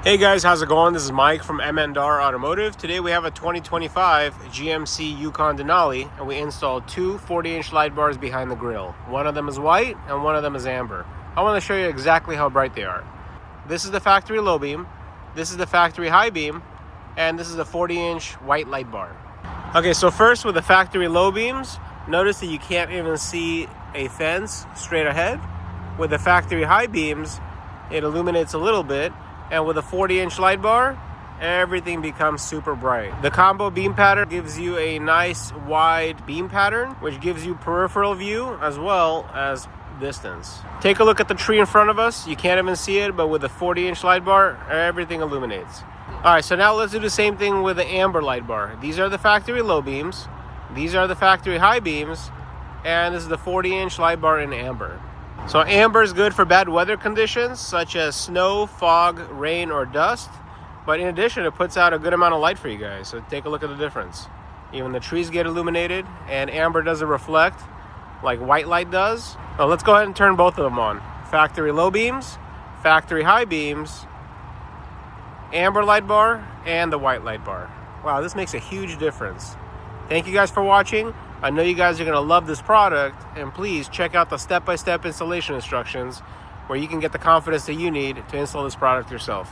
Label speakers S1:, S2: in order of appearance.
S1: Hey guys, how's it going? This is Mike from M&R Automotive. Today we have a 2025 GMC Yukon Denali, and we installed two 40-inch light bars behind the grille. One of them is white and one of them is amber. I want to show you exactly how bright they are. This is the factory low beam, this is the factory high beam, and this is the 40-inch white light bar. Okay, so first with the factory low beams, notice that you can't even see a fence straight ahead. With the factory high beams, it illuminates a little bit. And with a 40-inch light bar, everything becomes super bright. The combo beam pattern gives you a nice wide beam pattern, which gives you peripheral view as well as distance. Take a look at the tree in front of us. You can't even see it, but with a 40-inch light bar, everything illuminates. All right, so now let's do the same thing with the amber light bar. These are the factory low beams. These are the factory high beams. And this is the 40-inch light bar in amber. So amber is good for bad weather conditions such as snow, fog, rain, or dust. But in addition, it puts out a good amount of light for you guys. So take a look at the difference. Even the trees get illuminated, and amber doesn't reflect like white light does. Now let's go ahead and turn both of them on. Factory low beams, factory high beams, amber light bar, and the white light bar. Wow, this makes a huge difference. Thank you guys for watching. I know you guys are going to love this product, and please check out the step-by-step installation instructions where you can get the confidence that you need to install this product yourself.